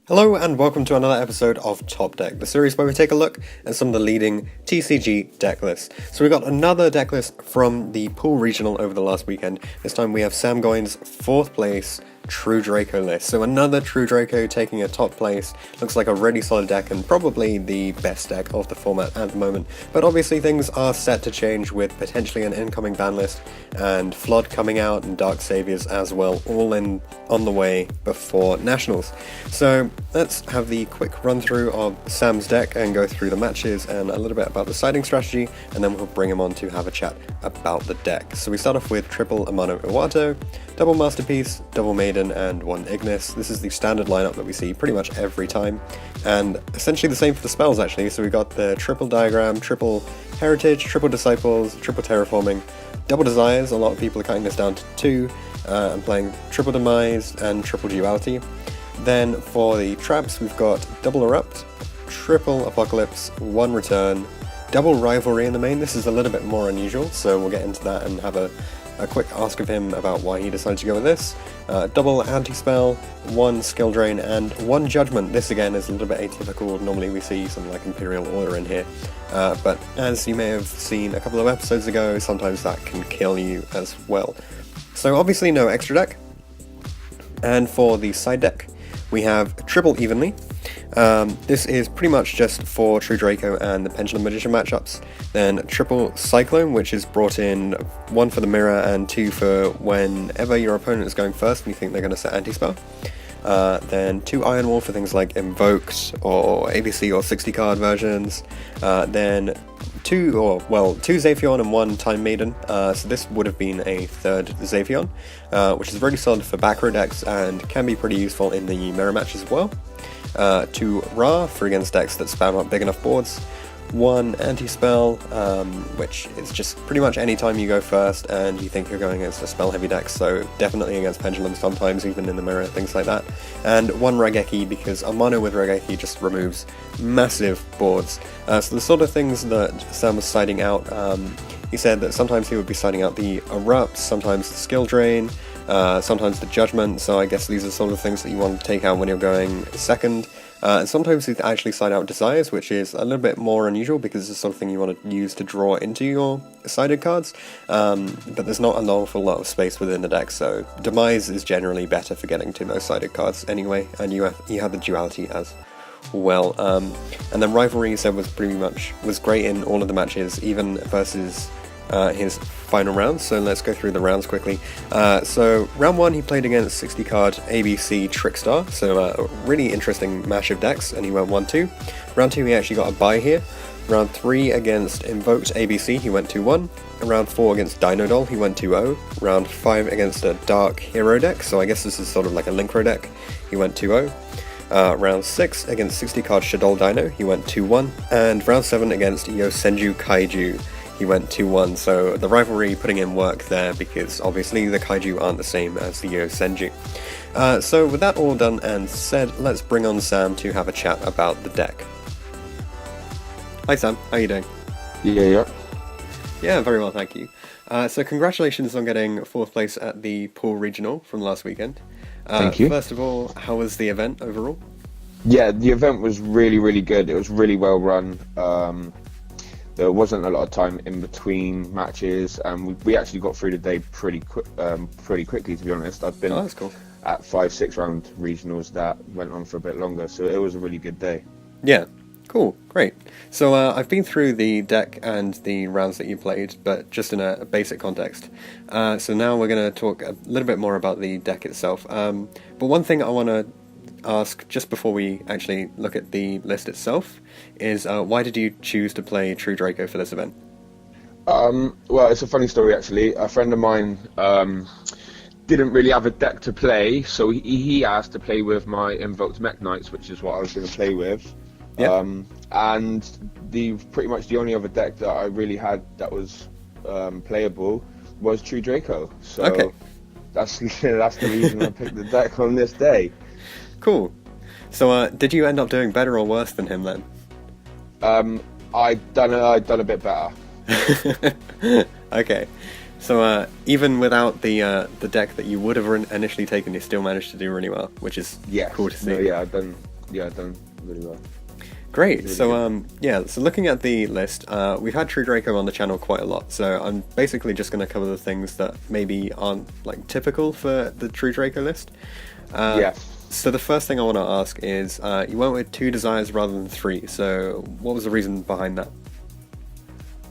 Hello and welcome to another episode of Top Deck, the series where we take a look at some of the leading TCG deck lists. So we got another deck list from the Poole Regional over the last weekend. This time we have Sam Goyne's 4th place True Draco list. So another True Draco taking a top place. Looks like a really solid deck and probably the best deck of the format at the moment. But obviously things are set to change with potentially an incoming ban list and Flood coming out and Dark Saviors as well, all on the way before Nationals. So let's have the quick run through of Sam's deck and go through the matches and a little bit about the siding strategy, and then we'll bring him on to have a chat about the deck. So we start off with triple Amano Iwato, double Masterpiece, double Maiden, and one Ignis. This is the standard lineup that we see pretty much every time, and essentially the same for the spells actually. So we got the triple Diagram, triple Heritage, triple Disciples, triple Terraforming, double Desires. A lot of people are cutting this down to 2 and playing triple Demise and triple Duality. Then for the traps we've got double Erupt, triple Apocalypse, one Return, double Rivalry in the main. This is a little bit more unusual, so we'll get into that and have a quick ask of him about why he decided to go with this. Double Anti-Spell, one Skill Drain, and one Judgment. This again is a little bit atypical. Normally we see something like Imperial Order in here, but as you may have seen a couple of episodes ago, sometimes that can kill you as well. So obviously no extra deck. And for the side deck, we have triple Evenly. This is pretty much just for True Draco and the Pendulum Magician matchups. Then triple Cyclone, which is brought in 1 for the mirror and 2 for whenever your opponent is going first and you think they're going to set anti-spell. Then 2 Iron Wall for things like Invoked or ABC or 60 card versions. Then 2 Xaphion and 1 Time Maiden. So this would have been a 3rd Xaphion, which is really solid for back row decks and can be pretty useful in the mirror match as well. 2 Ra for against decks that spam up big enough boards. 1 Anti-Spell, which is just pretty much any time you go first and you think you're going against a spell heavy deck, so definitely against Pendulum sometimes, even in the mirror, things like that. And 1 Raigeki, because a mono with Raigeki just removes massive boards. So the sort of things that Sam was citing out, he said that sometimes he would be citing out the Erupt, sometimes the Skill Drain, sometimes the Judgment, so I guess these are sort of things that you want to take out when you're going second. And sometimes you actually side out Desires, which is a little bit more unusual because it's the sort of thing you want to use to draw into your sided cards, but there's not an awful lot of space within the deck, so Demise is generally better for getting to those sided cards anyway, and you have the Duality as well. And then Rivalry, he said, was great in all of the matches, even versus his final round. So let's go through the rounds quickly. So round 1 he played against 60 card ABC Trickstar, so a really interesting mash of decks, and he went 1-2. Round 2 he actually got a bye here. Round 3 against Invoked ABC he went 2-1. Round 4 against Dynodol he went 2-0. Round 5 against a Dark Hero deck, so I guess this is sort of like a Linkro deck, he went 2-0. Round 6 against 60 card Shadol Dino he went 2-1. And round 7 against Yosenju Kaiju he went 2-1, so the Rivalry putting in work there because obviously the Kaiju aren't the same as the Yosenju. So with that all done and said, let's bring on Sam to have a chat about the deck. Hi Sam, how are you doing? Yeah, very well, thank you. So congratulations on getting 4th place at the Poole Regional from last weekend. Thank you. First of all, how was the event overall? Yeah, the event was really, really good. It was really well run. There wasn't a lot of time in between matches, and we actually got through the day pretty quickly, to be honest. I've been that's cool. at 5-6 round regionals that went on for a bit longer, so it was a really good day. Yeah, cool, great. So I've been through the deck and the rounds that you played, but just in a basic context. So now we're going to talk a little bit more about the deck itself. But one thing I want to ask just before we actually look at the list itself is why did you choose to play True Draco for this event? Well, it's a funny story actually. A friend of mine didn't really have a deck to play, so he asked to play with my Invoked Mech Knights, which is what I was going to play with. Yep. And pretty much the only other deck that I really had that was playable was True Draco. So okay. that's the reason I picked the deck on this day. Cool. So did you end up doing better or worse than him then? I'd done a bit better. Okay. So even without the deck that you would have initially taken, you still managed to do really well, which is cool to see. No, yeah, I've done yeah, done really well. Great. Really So so looking at the list, we've had True Draco on the channel quite a lot. So I'm basically just going to cover the things that maybe aren't like typical for the True Draco list. Yeah. So the first thing I want to ask is, you went with 2 desires rather than 3. So what was the reason behind that?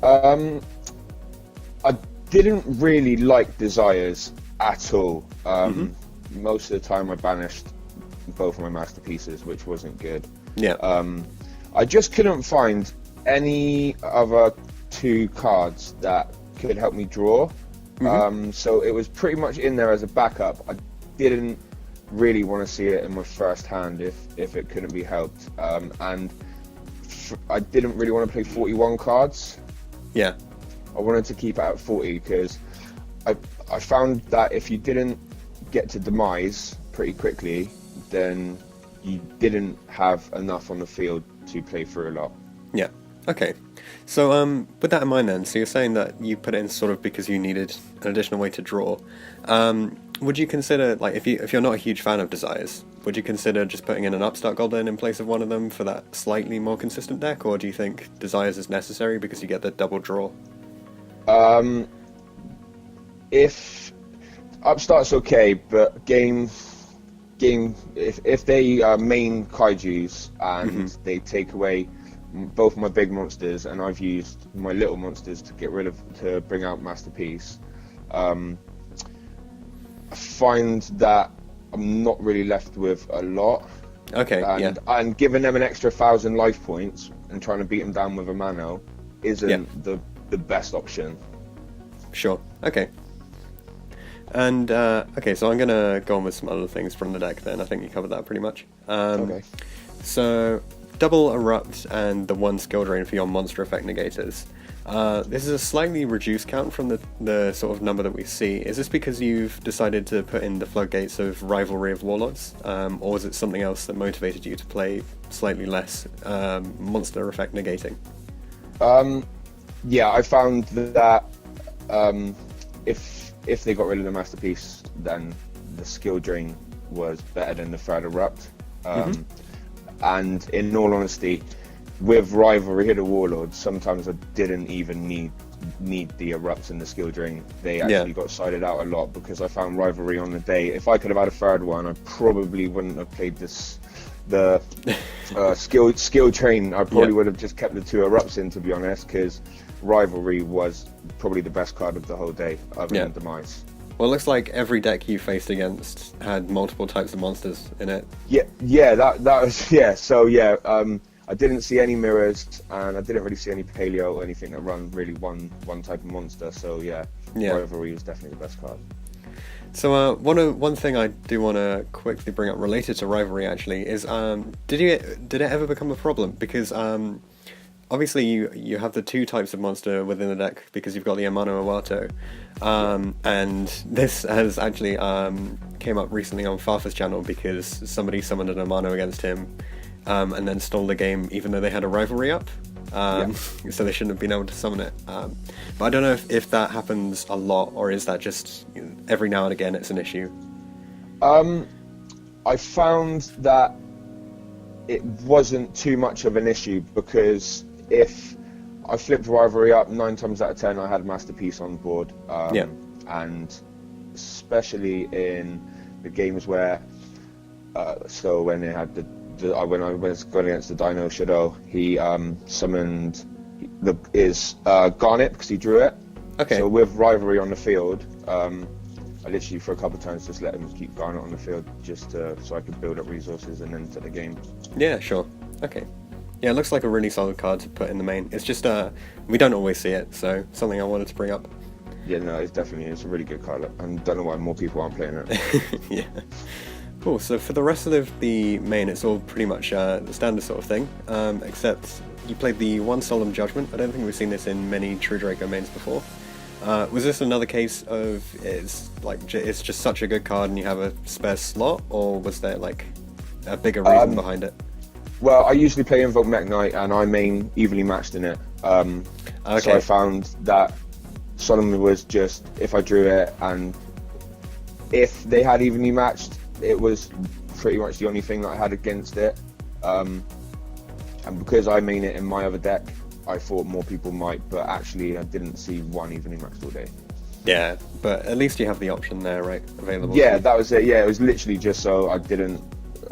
I didn't really like desires at all. Most of the time I banished both of my masterpieces, which wasn't good. Yeah. I just couldn't find any other 2 cards that could help me draw. So it was pretty much in there as a backup. I didn't really want to see it in my first hand if it couldn't be helped. And I didn't really want to play 41 cards. Yeah. I wanted to keep it at 40 because I found that if you didn't get to demise pretty quickly, then you didn't have enough on the field to play through a lot. Yeah. Okay. So with that in mind then, so you're saying that you put it in sort of because you needed an additional way to draw. Would you consider, like, if you're not a huge fan of desires, would you consider just putting in an upstart goblin in place of one of them for that slightly more consistent deck, or do you think desires is necessary because you get the double draw? If upstart's okay, but game if they main kaijus and they take away both my big monsters and I've used my little monsters to bring out masterpiece, I find that I'm not really left with a lot. Okay. And giving them an extra 1,000 life points and trying to beat them down with a Mano isn't the best option. Sure. Okay. And okay, so I'm gonna go on with some other things from the deck then. I think you covered that pretty much. Okay. So double erupt and the 1 skill drain for your monster effect negators. This is a slightly reduced count from the sort of number that we see. Is this because you've decided to put in the floodgates of Rivalry of Warlords, or was it something else that motivated you to play slightly less monster effect negating? Yeah, I found that if they got rid of the masterpiece, then the skill drain was better than the third erupt. And in all honesty, with Rivalry of the Warlords, sometimes I didn't even need the erupts and the skill drain. They actually got sided out a lot because I found Rivalry on the day. If I could have had a third one, I probably wouldn't have played the skill train. I probably would have just kept the 2 erupts in, to be honest, because Rivalry was probably the best card of the whole day, other than Demise. Well, it looks like every deck you faced against had multiple types of monsters in it. That was So I didn't see any mirrors, and I didn't really see any paleo or anything that run really one type of monster. So Rivalry is definitely the best card. So one thing I do want to quickly bring up related to Rivalry actually is did it ever become a problem? Because obviously you have the 2 types of monster within the deck because you've got the Amano Awato, and this has actually came up recently on Farfa's channel because somebody summoned an Amano against him and then stole the game even though they had a Rivalry up. So they shouldn't have been able to summon it. But I don't know if that happens a lot, or is that just every now and again it's an issue? I found that it wasn't too much of an issue because if I flipped Rivalry up 9 times out of 10, I had Masterpiece on board. And especially in the games where, so when they had when I was going against the Dino Shadow, he summoned his Garnet because he drew it. Okay. So with Rivalry on the field, I literally for a couple of times just let him keep Garnet on the field just so I could build up resources and then to the game. Yeah, sure. Okay. Yeah, it looks like a really solid card to put in the main. It's just we don't always see it, so something I wanted to bring up. Yeah, no, it's a really good card. I don't know why more people aren't playing it. Yeah. Cool, so for the rest of the main, it's all pretty much the standard sort of thing, except you played the 1 Solemn Judgment. I don't think we've seen this in many True Draco mains before. Was this another case of it's just such a good card and you have a spare slot, or was there like a bigger reason behind it? Well, I usually play Invoke Mech Knight and I main evenly matched in it. So I found that Solomon was just, if I drew it, and if they had evenly matched, it was pretty much the only thing that I had against it. And because I main it in my other deck, I thought more people might, but actually I didn't see one evenly maxed all day. Yeah, but at least you have the option there, right? Available. Yeah, that was it. Yeah, it was literally just so I didn't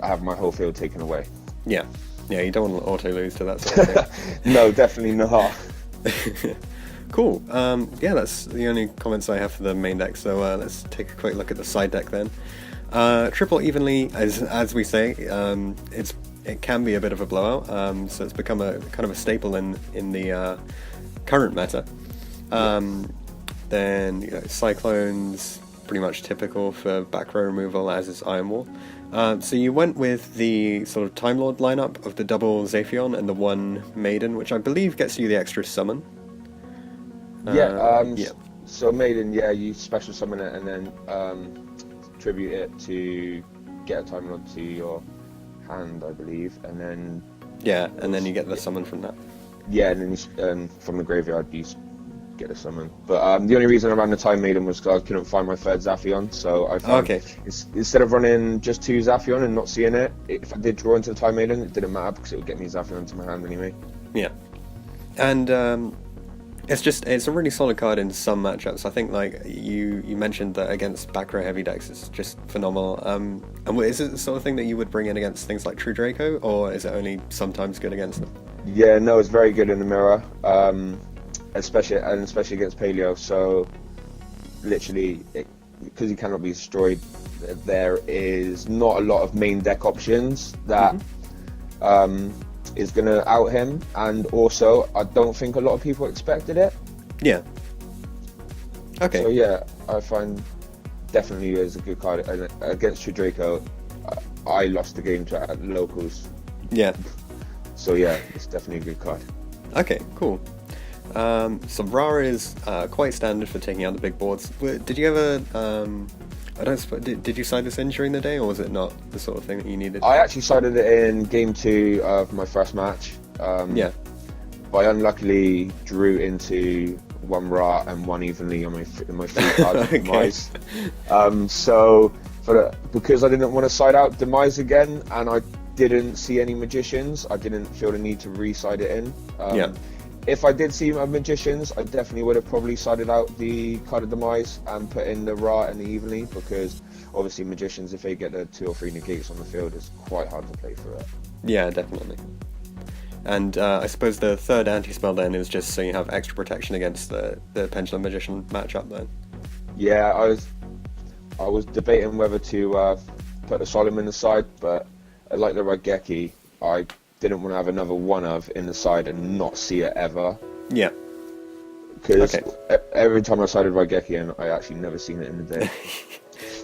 have my whole field taken away. Yeah, you don't want to auto lose to that sort of thing. No, definitely not. Cool. Yeah, that's the only comments I have for the main deck. So let's take a quick look at the side deck then. Triple evenly, as we say, it can be a bit of a blowout. So it's become a kind of a staple in the current meta. Then Cyclone's pretty much typical for back row removal, as is Iron Wall. So you went with the sort of Time Lord lineup of the double Zaphion and the one Maiden, which I believe gets you the extra summon. Yeah. So Maiden, you special summon it and then tribute it to get a Time Lord to your hand, I believe, and then then you get the summon from that. Yeah, and then from the graveyard you get a summon. But the only reason I ran the Time Maiden was because I couldn't find my third Zaphion, so I found instead of running just 2 Zaphion and not seeing it, if I did draw into the Time Maiden, it didn't matter because it would get me Zaphion into my hand anyway. Yeah, and it's a really solid card in some matchups. I think like you mentioned that against back row heavy decks it's just phenomenal. And is it the sort of thing that you would bring in against things like True Draco, or is it only sometimes good against them? Yeah, no, it's very good in the mirror. Especially against Paleo. So literally, because he cannot be destroyed, there is not a lot of main deck options that is going to out him, and also I don't think a lot of people expected it. Yeah. Okay. So yeah, I find definitely is a good card. And against True Draco, I lost the game to at locals. Yeah. So yeah, it's definitely a good card. Okay, cool. So Ra is quite standard for taking out the big boards. Did you ever? Did you side this in during the day, or was it not the sort of thing that you needed? I actually sided it in game 2 of my first match. But I unluckily drew into 1 Ra and 1 evenly on my 3 card demise. So because I didn't want to side out demise again, and I didn't see any magicians, I didn't feel the need to re-side it in. If I did see magicians, I definitely would have probably sided out the card of demise and put in the Ra and the evenly, because obviously magicians, if they get the 2 or 3 negates on the field, it's quite hard to play through it. Yeah, definitely. And I suppose the third anti-spell then is just so you have extra protection against the Pendulum Magician matchup then. Yeah, I was debating whether to put the Solomon aside, but like the Raigeki, I didn't want to have another one of in the side and not see it ever. Yeah. Because every time I sided Raigeki, and I actually never seen it in the day.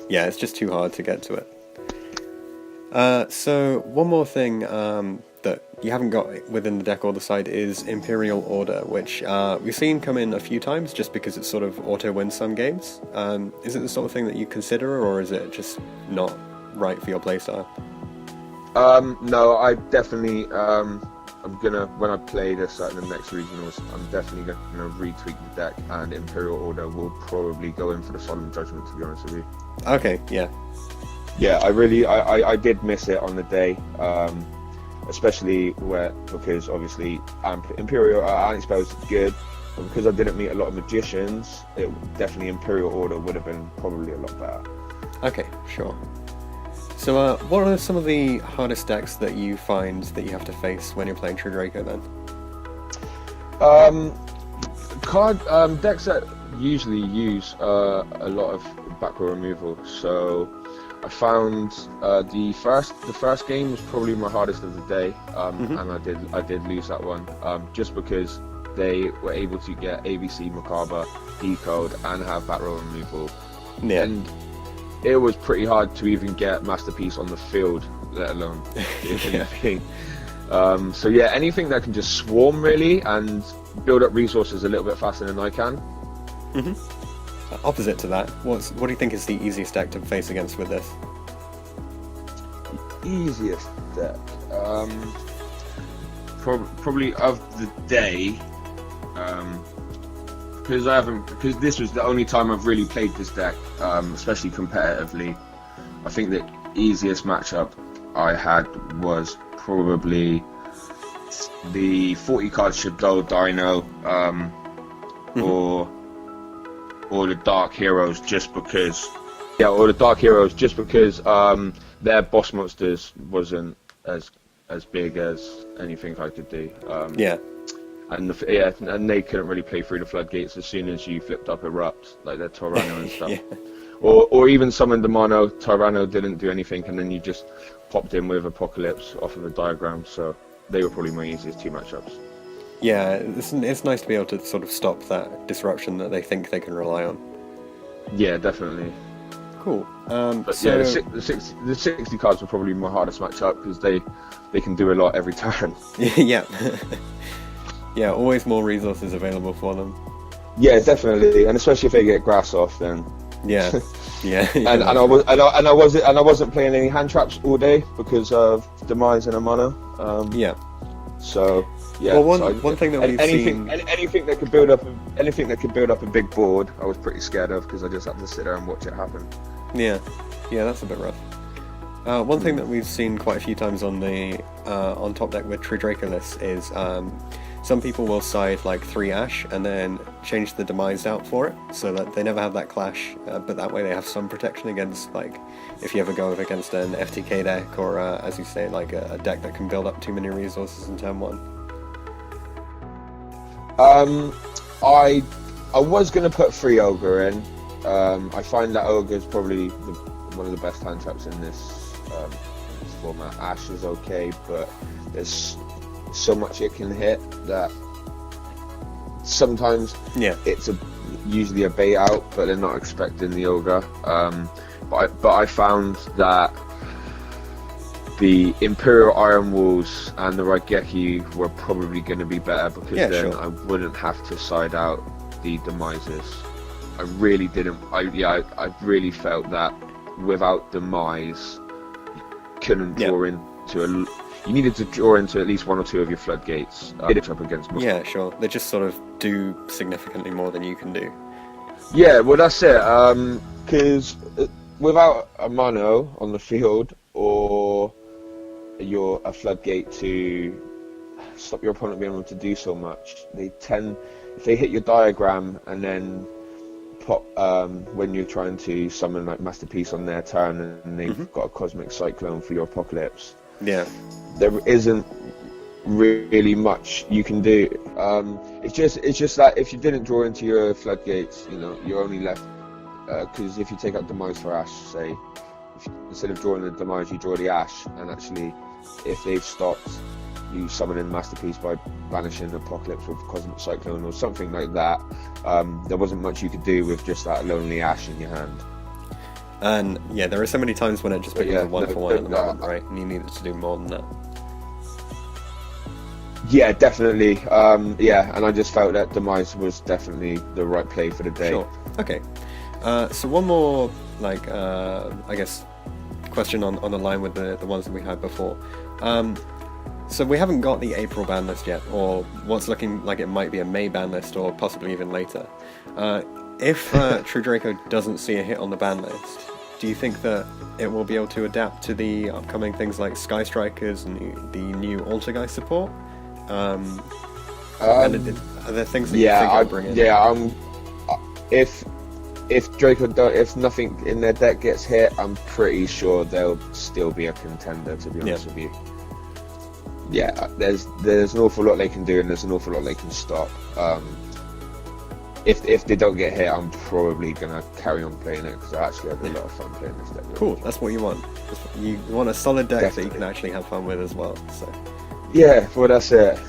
Yeah, it's just too hard to get to it. So one more thing that you haven't got within the deck or the side is Imperial Order, which we've seen come in a few times just because it sort of auto-wins some games. Is it the sort of thing that you consider, or is it just not right for your playstyle? No, I definitely, I'm gonna, when I play this in the next regionals, I'm definitely gonna retweak the deck, and Imperial Order will probably go in for the Solemn Judgment, to be honest with you. Okay, yeah. Yeah, I did miss it on the day, especially because obviously Imperial anti-spell is good, but because I didn't meet a lot of magicians, definitely Imperial Order would have been probably a lot better. Okay, sure. So what are some of the hardest decks that you find that you have to face when you're playing True Draco then? Decks that usually use a lot of back row removal. So I found the first game was probably my hardest of the day, and I did lose that one just because they were able to get ABC, Macabre, Decode, and have back row removal. Yeah. And it was pretty hard to even get Masterpiece on the field, let alone anything. So yeah, anything that can just swarm really and build up resources a little bit faster than I can. Opposite to that, what do you think is the easiest deck to face against with this? Easiest deck? Probably of the day. Because this was the only time I've really played this deck, especially competitively. I think the easiest matchup I had was probably the 40 card Shadow Dino, or the Dark Heroes, just because. Yeah, or the Dark Heroes, just because their boss monsters wasn't as big as anything I could do. And they couldn't really play through the floodgates as soon as you flipped up Erupt, like their Tyranno and stuff. Or even summoned the mono. Tyranno didn't do anything, and then you just popped in with Apocalypse off of a diagram. So they were probably my easiest two matchups. Yeah, it's nice to be able to sort of stop that disruption that they think they can rely on. Yeah, definitely. Cool. But so... yeah, the 60 cards were probably my hardest matchup because they can do a lot every turn. Yeah. Yeah, always more resources available for them. Yeah, definitely, and especially if they get grass off, then. Yeah, yeah. and I wasn't playing any hand traps all day because of Demise and a mono. Yeah. So yeah. Well, one thing that we've seen... anything that could build up a big board, I was pretty scared of because I just had to sit there and watch it happen. Yeah, that's a bit rough. One thing that we've seen quite a few times on the on top deck with True Draco lists is some people will side like 3 Ash and then change the Demise out for it, so that they never have that clash, but that way they have some protection against, like, if you ever go up against an FTK deck, or as you say, like a deck that can build up too many resources in turn 1. I was going to put 3 Ogre in. I find that Ogre is probably one of the best hand traps in this format. Ash is okay, but there's so much it can hit that sometimes it's usually a bait out, but they're not expecting the Ogre. But I found that the Imperial Iron Walls and the Raigeki were probably going to be better, because then I wouldn't have to side out the Demises. I really didn't. I really felt that without Demise, you couldn't draw into you needed to draw into at least 1 or 2 of your floodgates. Up against most. Yeah, sure. They just sort of do significantly more than you can do. Yeah, well, that's it. Because without a mono on the field, or a floodgate to stop your opponent being able to do so much, if they hit your diagram and then pop when you're trying to summon like Masterpiece on their turn, and they've got a Cosmic Cyclone for your Apocalypse. Yeah, there isn't really much you can do. It's just that if you didn't draw into your floodgates, you're only left because if you take out Demise for Ash, say, instead of drawing the Demise, you draw the Ash, and actually, if they've stopped, you summon in Masterpiece by banishing Apocalypse with Cosmic Cyclone or something like that. There wasn't much you could do with just that lonely Ash in your hand. And yeah, there are so many times when it just becomes a 1-for-1 at the moment, right? And you needed to do more than that. Yeah, definitely. And I just felt that Demise was definitely the right play for the day. Sure. Okay. So one more, I guess, question on the line with the ones that we had before. So we haven't got the April ban list yet, or what's looking like it might be a May ban list, or possibly even later. If True Draco doesn't see a hit on the ban list, do you think that it will be able to adapt to the upcoming things like Sky Strikers and the new Altergeist support? And are there things that you think it'll bring in? Yeah, if nothing in their deck gets hit, I'm pretty sure they'll still be a contender, to be honest with you. Yeah, there's an awful lot they can do, and there's an awful lot they can stop. If they don't get hit, I'm probably gonna carry on playing it, because I actually had a lot of fun playing this deck. Cool, that's what you want. You want a solid deck that you can actually have fun with as well. So. Yeah, well, that's it.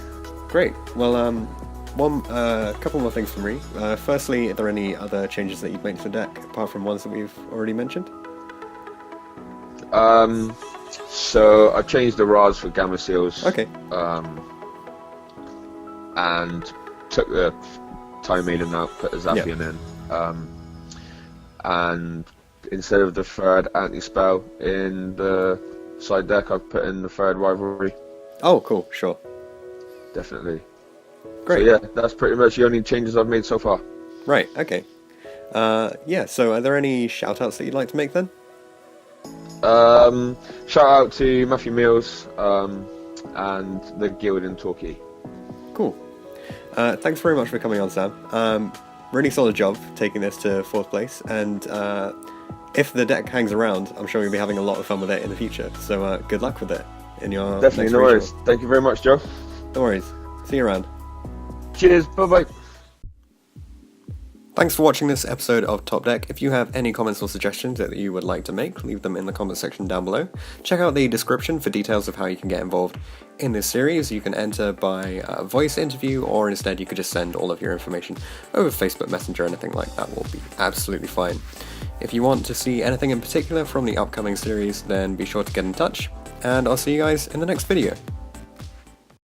Great. Well, a couple more things from me. Firstly, are there any other changes that you've made to the deck apart from ones that we've already mentioned? So I changed the Raz for Gamma Seals. Okay. And took the Time Maiden out, put a Zappian in. And instead of the third anti-spell in the side deck, I've put in the third Rivalry. Oh, cool, sure. Definitely. Great. So yeah, that's pretty much the only changes I've made so far. Right, okay. So are there any shout-outs that you'd like to make then? Shout out to Matthew Mills and the Guild and Torquay. Cool. Thanks very much for coming on, Sam. Really solid job taking this to 4th place, and if the deck hangs around, I'm sure you'll be having a lot of fun with it in the future. So good luck with it in your Definitely, next no regional. worries. Thank you very much, Joe. No worries. See you around. Cheers. Bye bye. Thanks for watching this episode of Top Deck. If you have any comments or suggestions that you would like to make, leave them in the comment section down below. Check out the description for details of how you can get involved in this series. You can enter by voice interview, or instead you could just send all of your information over Facebook Messenger. Anything like that will be absolutely fine. If you want to see anything in particular from the upcoming series, then be sure to get in touch, and I'll see you guys in the next video.